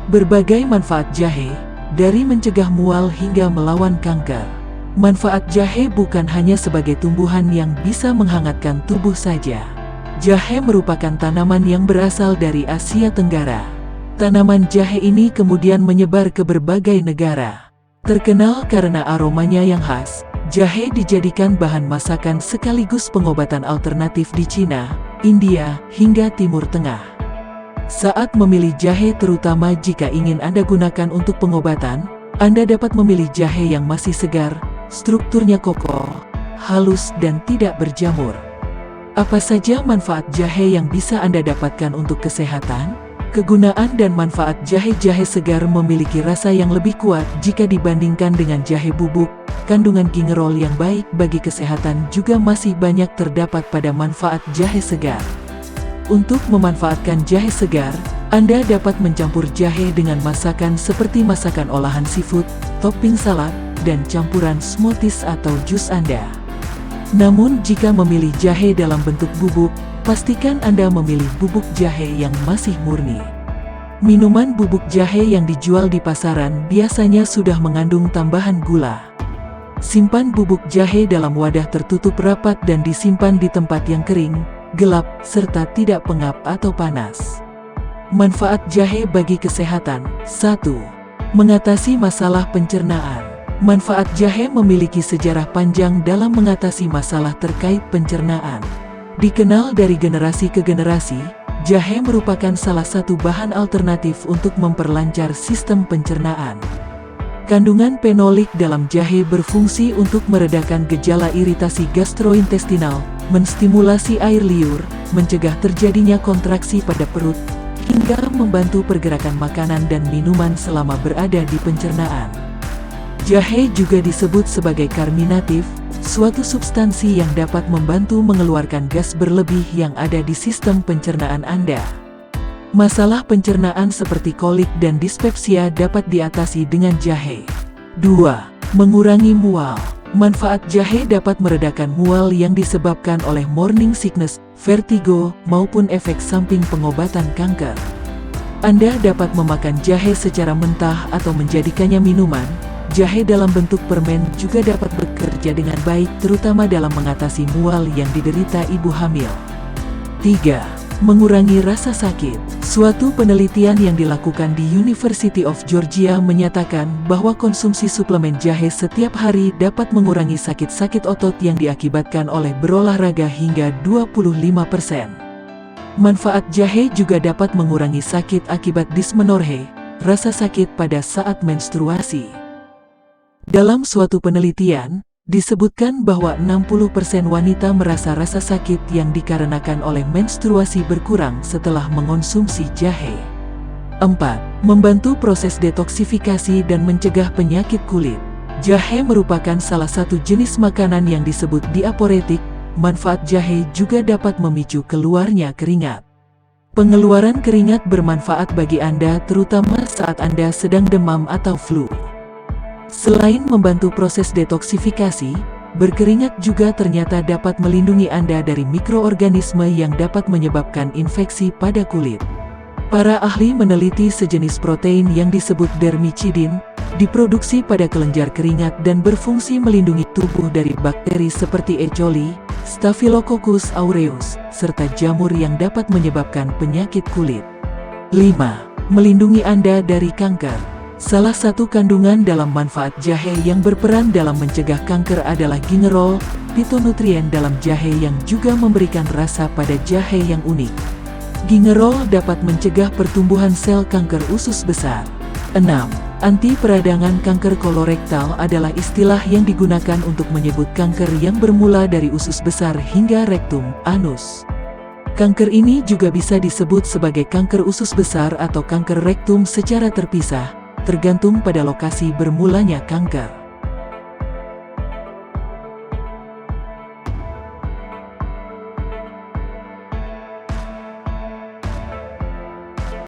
Berbagai manfaat jahe, dari mencegah mual hingga melawan kanker. Manfaat jahe bukan hanya sebagai tumbuhan yang bisa menghangatkan tubuh saja. Jahe merupakan tanaman yang berasal dari Asia Tenggara. Tanaman jahe ini kemudian menyebar ke berbagai negara. Terkenal karena aromanya yang khas, jahe dijadikan bahan masakan sekaligus pengobatan alternatif di Cina, India, hingga Timur Tengah. Saat memilih jahe, terutama jika ingin Anda gunakan untuk pengobatan, Anda dapat memilih jahe yang masih segar, strukturnya kokoh, halus dan tidak berjamur. Apa saja manfaat jahe yang bisa Anda dapatkan untuk kesehatan? Kegunaan dan manfaat jahe-jahe segar memiliki rasa yang lebih kuat jika dibandingkan dengan jahe bubuk. Kandungan gingerol yang baik bagi kesehatan juga masih banyak terdapat pada manfaat jahe segar. Untuk memanfaatkan jahe segar, Anda dapat mencampur jahe dengan masakan seperti masakan olahan seafood, topping salad, dan campuran smoothies atau jus Anda. Namun jika memilih jahe dalam bentuk bubuk, pastikan Anda memilih bubuk jahe yang masih murni. Minuman bubuk jahe yang dijual di pasaran biasanya sudah mengandung tambahan gula. Simpan bubuk jahe dalam wadah tertutup rapat dan disimpan di tempat yang kering, gelap, serta tidak pengap atau panas. Manfaat jahe bagi kesehatan. 1. Mengatasi masalah pencernaan. Manfaat jahe memiliki sejarah panjang dalam mengatasi masalah terkait pencernaan. Dikenal dari generasi ke generasi, jahe merupakan salah satu bahan alternatif untuk memperlancar sistem pencernaan. Kandungan fenolik dalam jahe berfungsi untuk meredakan gejala iritasi gastrointestinal, menstimulasi air liur, mencegah terjadinya kontraksi pada perut, hingga membantu pergerakan makanan dan minuman selama berada di pencernaan. Jahe juga disebut sebagai karminatif, suatu substansi yang dapat membantu mengeluarkan gas berlebih yang ada di sistem pencernaan Anda. Masalah pencernaan seperti kolik dan dispepsia dapat diatasi dengan jahe. 2. Mengurangi mual. Manfaat jahe dapat meredakan mual yang disebabkan oleh morning sickness, vertigo, maupun efek samping pengobatan kanker. Anda dapat memakan jahe secara mentah atau menjadikannya minuman. Jahe dalam bentuk permen juga dapat bekerja dengan baik, terutama dalam mengatasi mual yang diderita ibu hamil. 3. Mengurangi rasa sakit. Suatu penelitian yang dilakukan di University of Georgia menyatakan bahwa konsumsi suplemen jahe setiap hari dapat mengurangi sakit-sakit otot yang diakibatkan oleh berolahraga hingga 25%. Manfaat jahe juga dapat mengurangi sakit akibat dysmenorrhea, rasa sakit pada saat menstruasi. Dalam suatu penelitian, disebutkan bahwa 60% wanita merasa rasa sakit yang dikarenakan oleh menstruasi berkurang setelah mengonsumsi jahe. 4. Membantu proses detoksifikasi dan mencegah penyakit kulit. Jahe merupakan salah satu jenis makanan yang disebut diaporetik. Manfaat jahe juga dapat memicu keluarnya keringat. Pengeluaran keringat bermanfaat bagi Anda terutama saat Anda sedang demam atau flu. Selain membantu proses detoksifikasi, berkeringat juga ternyata dapat melindungi Anda dari mikroorganisme yang dapat menyebabkan infeksi pada kulit. Para ahli meneliti sejenis protein yang disebut dermicidin, diproduksi pada kelenjar keringat dan berfungsi melindungi tubuh dari bakteri seperti E. coli, Staphylococcus aureus, serta jamur yang dapat menyebabkan penyakit kulit. 5. Melindungi Anda dari kanker. Salah satu kandungan dalam manfaat jahe yang berperan dalam mencegah kanker adalah gingerol, fitonutrien dalam jahe yang juga memberikan rasa pada jahe yang unik. Gingerol dapat mencegah pertumbuhan sel kanker usus besar. 6. Anti peradangan kanker kolorektal adalah istilah yang digunakan untuk menyebut kanker yang bermula dari usus besar hingga rektum, anus. Kanker ini juga bisa disebut sebagai kanker usus besar atau kanker rektum secara terpisah, tergantung pada lokasi bermulanya kanker.